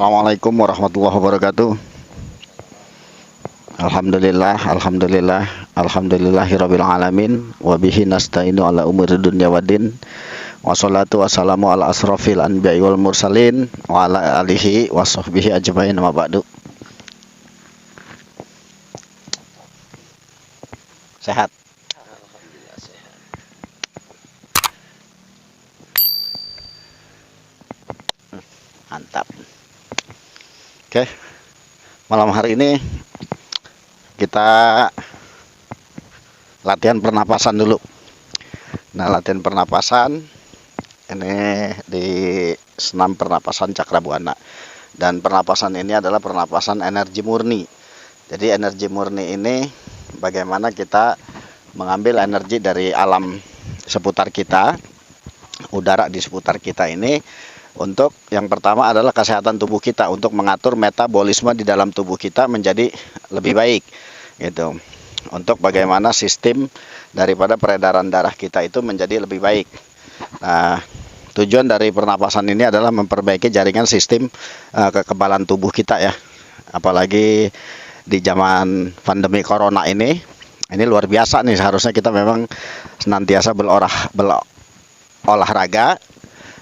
Assalamualaikum warahmatullahi wabarakatuh. Alhamdulillahirabbil alamin wa bihi nasta'inu ala umuri dunya waddin. Wassalatu wassalamu ala asrofil anbiya'i wal mursalin wa ala alihi wa sahbihi ajmain, amma ba'du. Sehat. Alhamdulillah sehat. Mantap. Oke. Malam hari ini kita latihan pernapasan dulu. Nah, latihan pernapasan ini di senam pernapasan Cakrabuana. Dan pernapasan ini adalah pernapasan energi murni. Jadi energi murni ini bagaimana kita mengambil energi dari alam seputar kita, udara di seputar kita ini, untuk yang pertama adalah kesehatan tubuh kita, untuk mengatur metabolisme di dalam tubuh kita menjadi lebih baik gitu. Untuk bagaimana sistem daripada peredaran darah kita itu menjadi lebih baik. Nah, tujuan dari pernapasan ini adalah memperbaiki jaringan sistem kekebalan tubuh kita ya. Apalagi di zaman pandemi corona ini luar biasa nih, seharusnya kita memang senantiasa berolahraga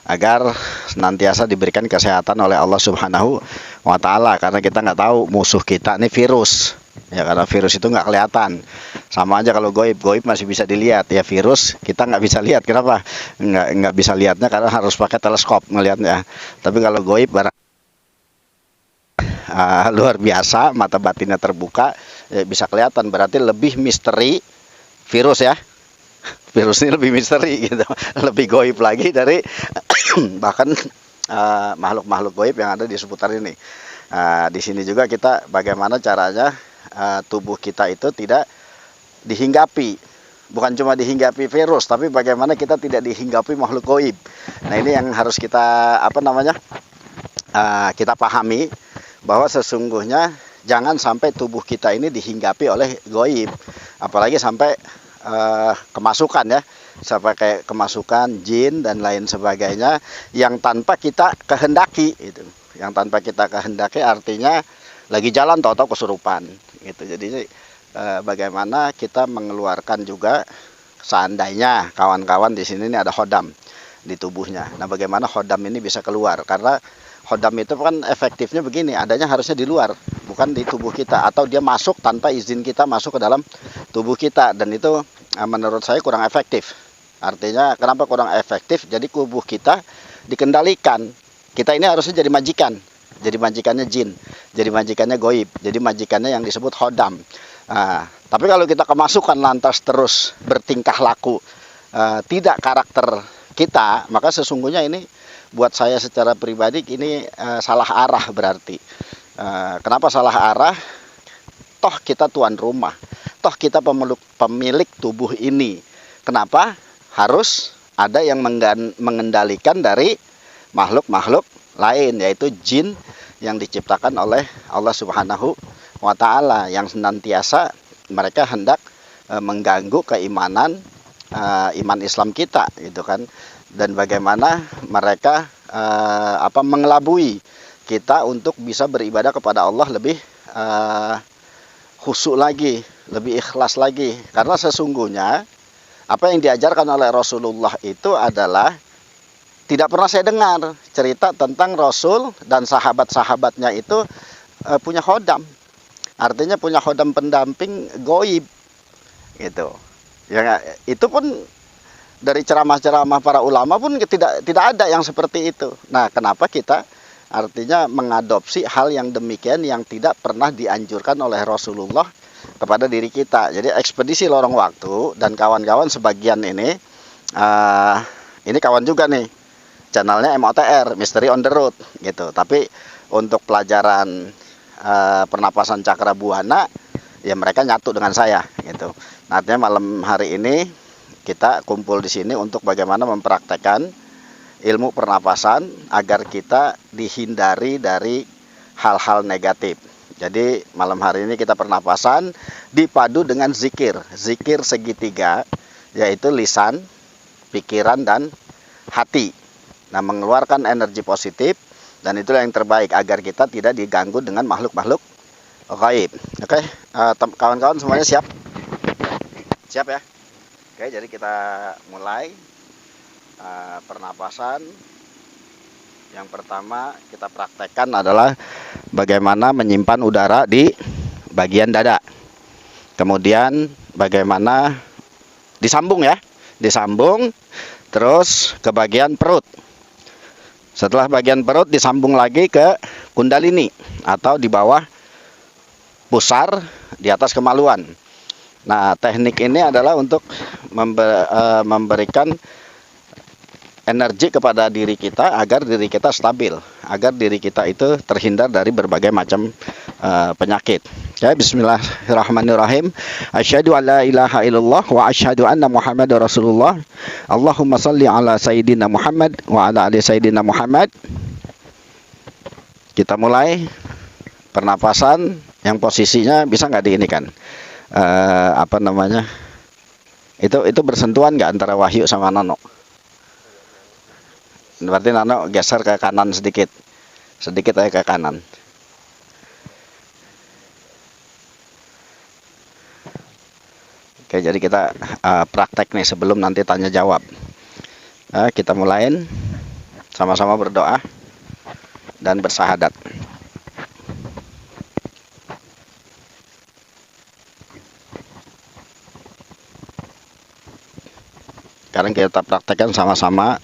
agar senantiasa diberikan kesehatan oleh Allah Subhanahu wa Ta'ala, karena kita nggak tahu musuh kita ini virus ya, karena virus itu nggak kelihatan. Sama aja kalau goib masih bisa dilihat ya, virus kita nggak bisa lihat. Kenapa nggak bisa lihatnya? Karena harus pakai teleskop ngelihatnya. Tapi kalau goib barang luar biasa, mata batinnya terbuka ya, bisa kelihatan. Berarti lebih misteri virus ya. Virus ini lebih misteri gitu, lebih goib lagi dari bahkan makhluk-makhluk goib yang ada di seputar ini. Di sini juga kita bagaimana caranya tubuh kita itu tidak dihinggapi, bukan cuma dihinggapi virus, tapi bagaimana kita tidak dihinggapi makhluk goib. Nah, ini yang harus kita kita pahami, bahwa sesungguhnya jangan sampai tubuh kita ini dihinggapi oleh goib, apalagi sampai kemasukan ya, sampai kayak kemasukan jin dan lain sebagainya yang tanpa kita kehendaki itu. Yang tanpa kita kehendaki artinya lagi jalan tahu-tahu kesurupan gitu. Jadi bagaimana kita mengeluarkan juga, seandainya kawan-kawan di sini ini ada hodam di tubuhnya. Nah, bagaimana hodam ini bisa keluar? Karena hodam itu kan efektifnya begini, adanya harusnya di luar, bukan di tubuh kita, atau dia masuk tanpa izin kita masuk ke dalam tubuh kita, dan itu menurut saya kurang efektif. Artinya kenapa kurang efektif? Jadi tubuh kita dikendalikan. Kita ini harusnya jadi majikan, jadi majikannya jin, jadi majikannya goib, jadi majikannya yang disebut hodam. Tapi kalau kita kemasukan lantas terus bertingkah laku tidak karakter kita, maka sesungguhnya ini buat saya secara pribadi ini salah arah berarti. Kenapa salah arah? Toh kita tuan rumah, toh kita pemilik tubuh ini. Kenapa harus ada yang mengendalikan dari makhluk-makhluk lain, yaitu jin yang diciptakan oleh Allah Subhanahu wa Ta'ala, yang senantiasa mereka hendak mengganggu keimanan iman Islam kita gitu kan. Dan bagaimana mereka mengelabui kita untuk bisa beribadah kepada Allah lebih khusyuk lagi, lebih ikhlas lagi. Karena sesungguhnya apa yang diajarkan oleh Rasulullah itu adalah, tidak pernah saya dengar cerita tentang Rasul dan sahabat-sahabatnya itu punya khodam. Artinya punya khodam pendamping goib gitu. Ya, itu pun dari ceramah-ceramah para ulama pun tidak ada yang seperti itu. Nah, kenapa kita artinya mengadopsi hal yang demikian yang tidak pernah dianjurkan oleh Rasulullah kepada diri kita? Jadi ekspedisi lorong waktu dan kawan-kawan sebagian ini kawan juga nih, channelnya MOTR, Mystery on the Road gitu. Tapi untuk pelajaran pernapasan Cakrabuana ya mereka nyatu dengan saya gitu. Nah, artinya malam hari ini kita kumpul di sini untuk bagaimana mempraktekkan ilmu pernapasan agar kita dihindari dari hal-hal negatif. Jadi malam hari ini kita pernapasan dipadu dengan zikir segitiga, yaitu lisan, pikiran, dan hati. Nah, mengeluarkan energi positif Dan itulah yang terbaik agar kita tidak diganggu dengan makhluk-makhluk gaib. Oke, kawan-kawan semuanya siap? Siap ya? Oke, jadi kita mulai pernapasan. Yang pertama kita praktekkan adalah bagaimana menyimpan udara di bagian dada. Kemudian bagaimana disambung ya, disambung terus ke bagian perut. Setelah bagian perut disambung lagi ke kundalini atau di bawah pusar, di atas kemaluan. Nah, teknik ini adalah untuk memberikan energi kepada diri kita agar diri kita stabil, agar diri kita itu terhindar dari berbagai macam penyakit. Ya, bismillahirrahmanirrahim. Asyhadu an la ilaha illallah wa asyhadu anna Muhammadar Rasulullah. Allahumma salli ala sayyidina Muhammad wa ala ali sayyidina Muhammad. Kita mulai pernapasan yang posisinya bisa nggak diinikan? Itu bersentuhan nggak antara Wahyu sama Nono? Berarti Nono geser ke kanan sedikit aja ke kanan. Oke, jadi kita praktek nih sebelum nanti tanya jawab. Kita mulain, sama-sama berdoa dan bersahadat. Sekarang kita praktekkan sama-sama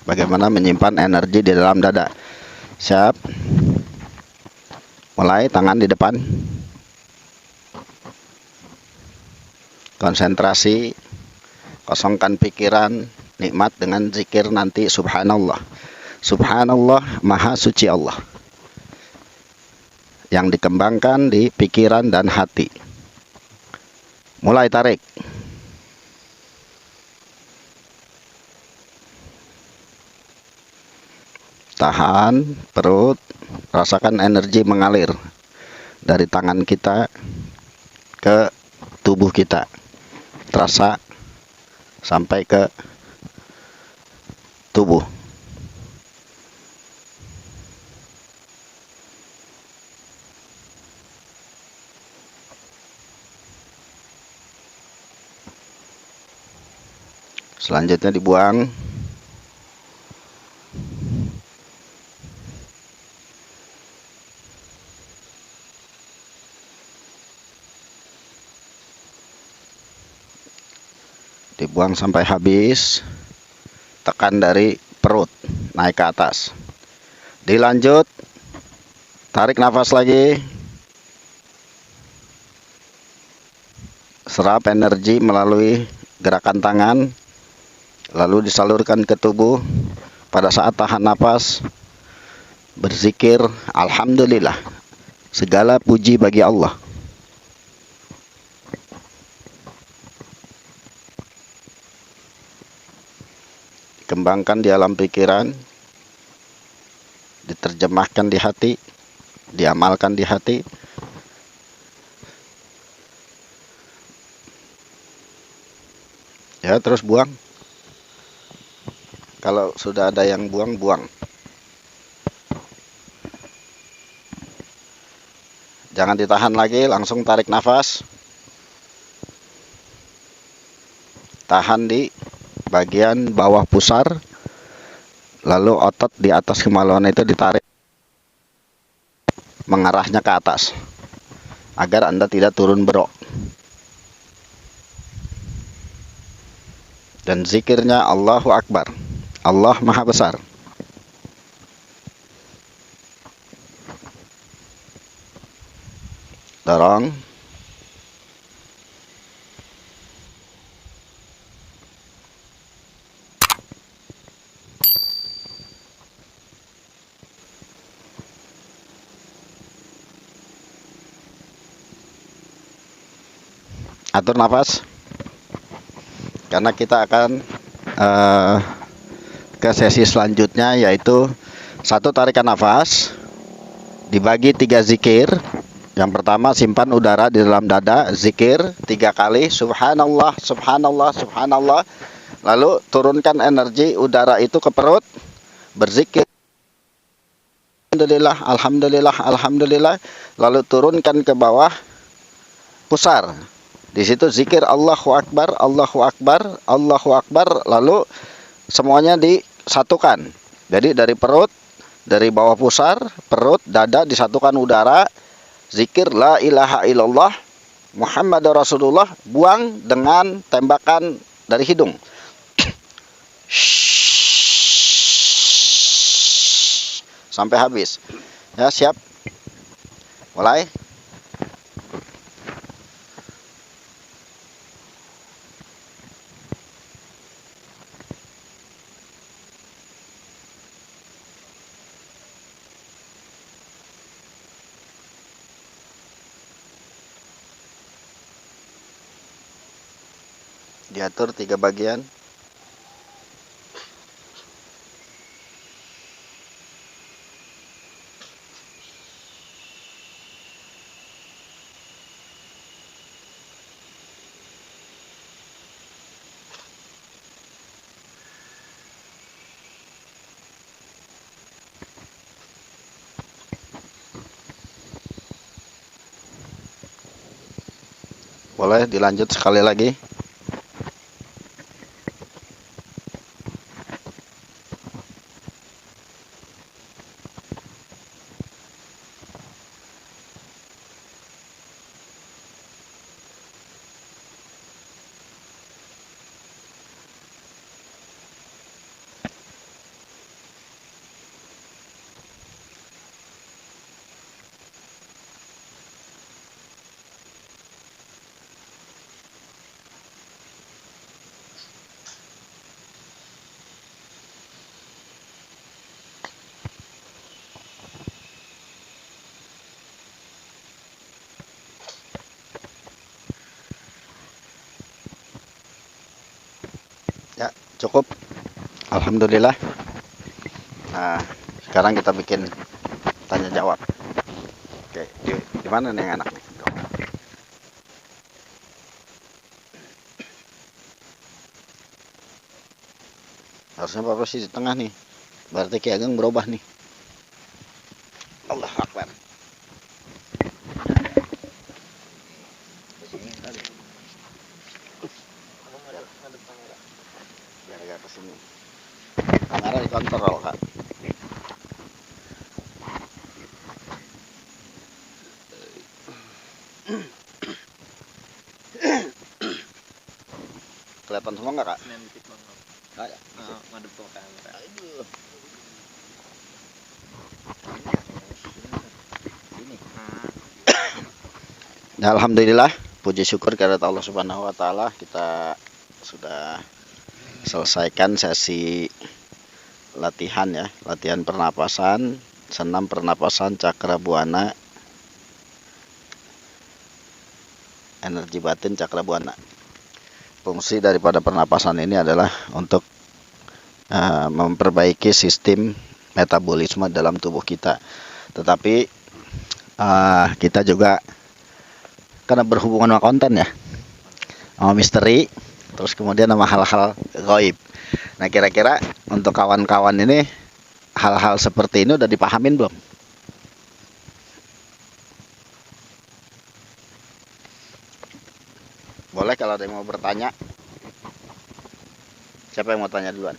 bagaimana menyimpan energi di dalam dada. Siap? Mulai, tangan di depan. Konsentrasi, kosongkan pikiran, nikmat dengan zikir nanti subhanallah. Subhanallah, maha suci Allah. Yang dikembangkan di pikiran dan hati. Mulai tarik. Tahan perut, rasakan energi mengalir dari tangan kita ke tubuh kita. Terasa sampai ke tubuh. Selanjutnya dibuang. Dibuang sampai habis. Tekan dari perut naik ke atas. Dilanjut, tarik nafas lagi. Serap energi melalui gerakan tangan, lalu disalurkan ke tubuh. Pada saat tahan nafas, berzikir alhamdulillah, segala puji bagi Allah. Kembangkan di alam pikiran, diterjemahkan di hati, diamalkan di hati. Ya, terus buang. Kalau sudah ada yang buang, buang. Jangan ditahan lagi, langsung tarik nafas. Tahan di bagian bawah pusar, lalu otot di atas kemaluan itu ditarik mengarahnya ke atas agar Anda tidak turun berok. Dan zikirnya Allahu Akbar, Allah Maha Besar. Dorong. Atur nafas, karena kita akan ke sesi selanjutnya, yaitu satu tarikan nafas dibagi 3 zikir. Yang pertama, simpan udara di dalam dada, zikir 3 kali subhanallah, subhanallah, subhanallah. Lalu turunkan energi udara itu ke perut, berzikir Alhamdulillah, alhamdulillah, alhamdulillah. Lalu turunkan ke bawah pusar. Di situ zikir Allahu Akbar, Allahu Akbar, Allahu Akbar. Lalu semuanya disatukan. Jadi dari perut, dari bawah pusar, perut, dada disatukan udara. Zikir la ilaha illallah Muhammad Rasulullah, buang dengan tembakan dari hidung. Sampai habis. Ya, siap. Mulai. Diatur 3 bagian. Boleh dilanjut sekali lagi. Ya, cukup. Alhamdulillah. Nah, sekarang kita bikin tanya jawab. Oke, di mana nih yang anak nih? Harusnya Pak Rosi di tengah nih. Berarti Ki Ageng berubah nih. Allah Akbar. Biar agak kesini. Kamera dikontrol, Kak. Kelihatan semua nggak, Kak? Ngadep ke kamera. Ya, alhamdulillah, puji syukur kepada Allah Subhanahu wa taala, kita sudah selesaikan sesi latihan ya, latihan pernapasan, senam pernapasan Cakrabuana, energi batin Cakrabuana. Fungsi daripada pernapasan ini adalah untuk memperbaiki sistem metabolisme dalam tubuh kita. Tetapi kita juga karena berhubungan sama konten ya, sama misteri, terus kemudian sama hal-hal gaib. Nah, kira-kira untuk kawan-kawan ini hal-hal seperti ini udah dipahamin belum? Boleh kalau ada yang mau bertanya. Siapa yang mau tanya duluan?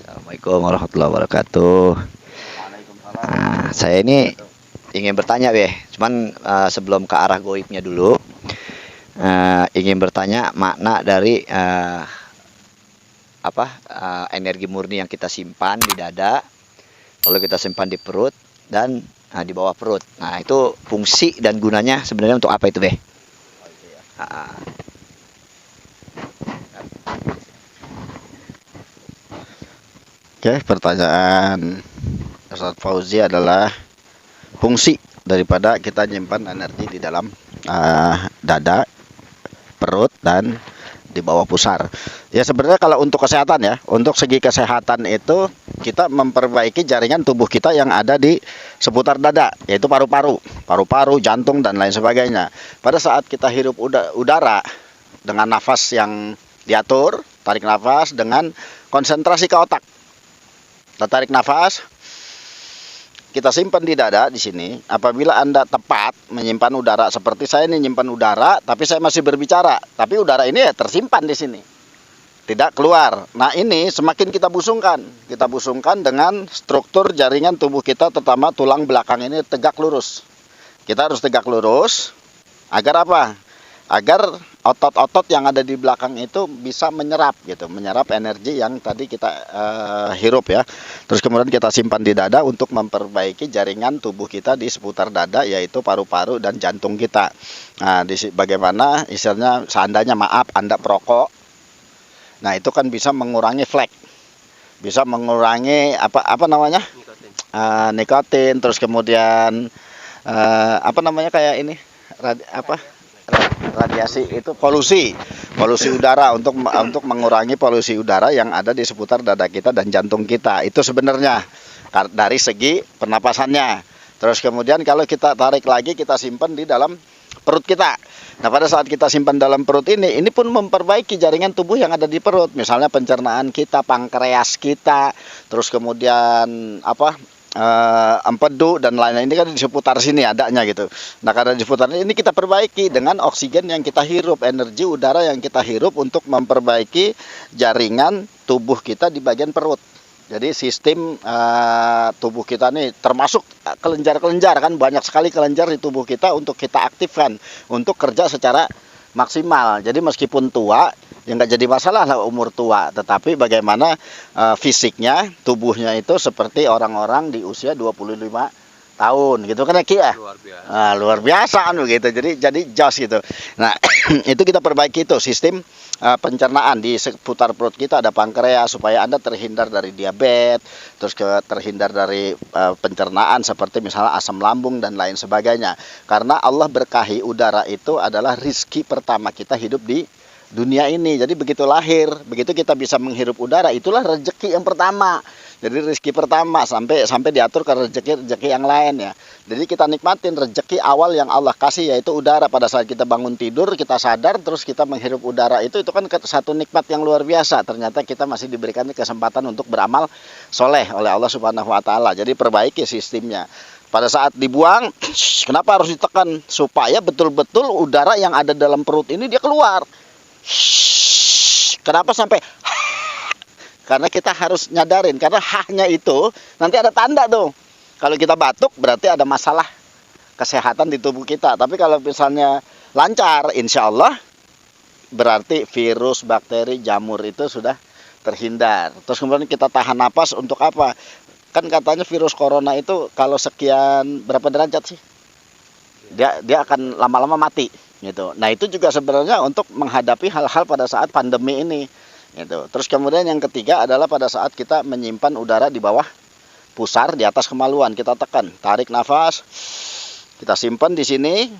Assalamualaikum warahmatullahi wabarakatuh. Saya ini ingin bertanya, cuman sebelum ke arah goibnya dulu, ingin bertanya makna dari energi murni yang kita simpan di dada, lalu kita simpan di perut dan di bawah perut. Nah, itu fungsi dan gunanya sebenarnya untuk apa itu, Oke, pertanyaan Ustaz Fauzi adalah fungsi daripada kita nyimpan energi di dalam dada, perut, dan di bawah pusar. Ya, sebenarnya kalau untuk kesehatan ya, untuk segi kesehatan itu kita memperbaiki jaringan tubuh kita yang ada di seputar dada, yaitu paru-paru, jantung dan lain sebagainya. Pada saat kita hirup udara dengan nafas yang diatur, tarik nafas dengan konsentrasi ke otak. Kita tarik nafas, kita simpan di dada di sini. Apabila Anda tepat menyimpan udara, seperti saya ini nyimpan udara, tapi saya masih berbicara, tapi udara ini ya tersimpan di sini, tidak keluar. Nah, ini semakin kita busungkan dengan struktur jaringan tubuh kita, terutama tulang belakang ini tegak lurus. Kita harus tegak lurus agar apa? Agar otot-otot yang ada di belakang itu bisa menyerap energi yang tadi kita hirup ya. Terus kemudian kita simpan di dada untuk memperbaiki jaringan tubuh kita di seputar dada, yaitu paru-paru dan jantung kita. Nah, bagaimana istilahnya, seandainya maaf Anda perokok, nah itu kan bisa mengurangi flek, bisa mengurangi apa namanya, nikotin. Terus kemudian kayak ini radiasi itu polusi udara, untuk mengurangi polusi udara yang ada di seputar dada kita dan jantung kita. Itu sebenarnya dari segi pernapasannya. Terus kemudian kalau kita tarik lagi, kita simpan di dalam perut kita. Nah, pada saat kita simpan dalam perut ini pun memperbaiki jaringan tubuh yang ada di perut. Misalnya pencernaan kita, pankreas kita, terus kemudian empedu dan lain-lain, ini kan di seputar sini adanya gitu. Nah, karena di seputar ini kita perbaiki dengan oksigen yang kita hirup, energi udara yang kita hirup untuk memperbaiki jaringan tubuh kita di bagian perut. Jadi sistem tubuh kita nih, termasuk kelenjar-kelenjar, kan banyak sekali kelenjar di tubuh kita untuk kita aktifkan untuk kerja secara maksimal. Jadi meskipun tua, ya nggak jadi masalah lah umur tua, tetapi bagaimana fisiknya, tubuhnya itu seperti orang-orang di usia 25 tahun gitu kan ya Ki ya. Luar biasa gitu. Jadi jos gitu. Nah, itu kita perbaiki itu sistem pencernaan di seputar perut kita. Ada pankreas supaya Anda terhindar dari diabetes, terus terhindar dari pencernaan seperti misalnya asam lambung dan lain sebagainya. Karena Allah berkahi udara itu adalah rizki pertama kita hidup di dunia ini. Jadi begitu lahir, begitu kita bisa menghirup udara, itulah rezeki yang pertama. Jadi rezeki pertama sampai diatur ke rezeki yang lain ya. Jadi kita nikmatin rezeki awal yang Allah kasih, yaitu udara. Pada saat kita bangun tidur, kita sadar, terus kita menghirup udara itu kan satu nikmat yang luar biasa. Ternyata kita masih diberikan kesempatan untuk beramal soleh oleh Allah Subhanahu Wa Taala. Jadi perbaiki sistemnya. Pada saat dibuang, kenapa harus ditekan? Supaya betul-betul udara yang ada dalam perut ini dia keluar. Kenapa sampai? Karena kita harus nyadarin, karena hahnya itu nanti ada tanda tuh. Kalau kita batuk berarti ada masalah kesehatan di tubuh kita. Tapi kalau misalnya lancar, insya Allah berarti virus, bakteri, jamur itu sudah terhindar. Terus kemudian kita tahan napas untuk apa? Kan katanya virus corona itu kalau sekian berapa derajat sih? Dia akan lama-lama mati gitu. Nah, itu juga sebenarnya untuk menghadapi hal-hal pada saat pandemi ini gitu. Terus kemudian yang ketiga adalah pada saat kita menyimpan udara di bawah pusar, di atas kemaluan, kita tekan, tarik nafas, kita simpan di sini.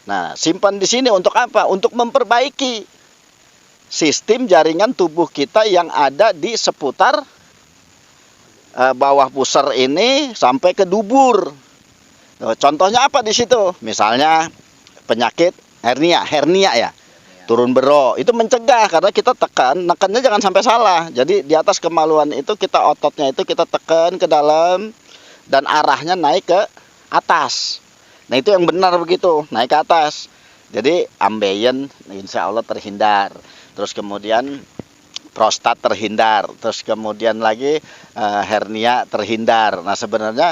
Nah, simpan di sini untuk apa? Untuk memperbaiki sistem jaringan tubuh kita yang ada di seputar bawah pusar ini sampai ke dubur. Contohnya apa di situ? Misalnya penyakit hernia ya. Turun bero, itu mencegah karena kita nekannya jangan sampai salah. Jadi di atas kemaluan itu ototnya itu kita tekan ke dalam dan arahnya naik ke atas. Nah, itu yang benar begitu, naik ke atas. Jadi ambeien insya Allah terhindar. Terus kemudian prostat terhindar. Terus kemudian lagi hernia terhindar. Nah, sebenarnya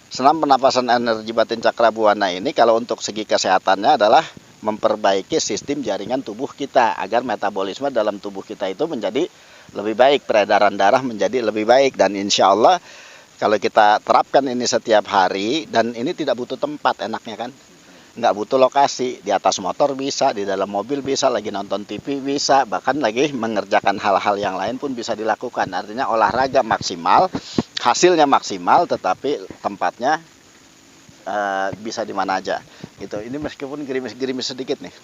senam penapasan energi batin cakrabuana ini kalau untuk segi kesehatannya adalah memperbaiki sistem jaringan tubuh kita agar metabolisme dalam tubuh kita itu menjadi lebih baik, peredaran darah menjadi lebih baik. Dan insya Allah kalau kita terapkan ini setiap hari, dan ini tidak butuh tempat, enaknya kan, nggak butuh lokasi, di atas motor bisa, di dalam mobil bisa, lagi nonton TV bisa, bahkan lagi mengerjakan hal-hal yang lain pun bisa dilakukan. Artinya olahraga maksimal, hasilnya maksimal, tetapi tempatnya bisa di mana aja gitu. Ini meskipun gerimis sedikit nih,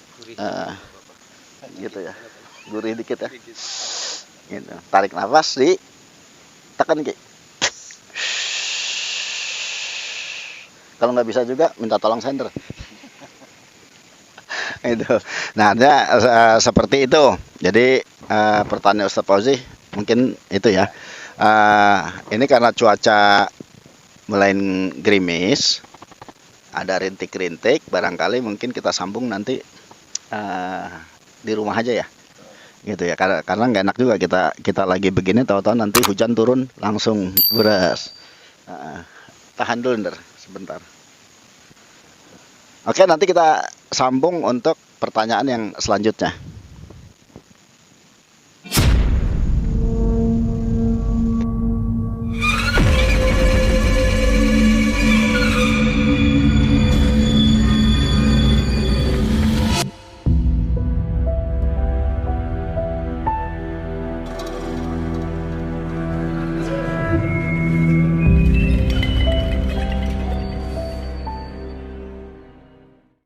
gitu ya, gurih dikit ya. Gitu. Tarik nafas, tekan Ki. Kalau nggak bisa juga minta tolong sender. Itu. Nah, seperti itu. Jadi pertanyaan Ustaz Fauzi mungkin itu ya. Ini karena cuaca mulai gerimis, ada rintik-rintik, barangkali mungkin kita sambung nanti di rumah aja ya. Gitu ya. Karena nggak enak juga kita lagi begini tahu-tahu nanti hujan turun langsung beras. Tahan dulu ntar, sebentar. Oke, nanti kita sambung untuk pertanyaan yang selanjutnya.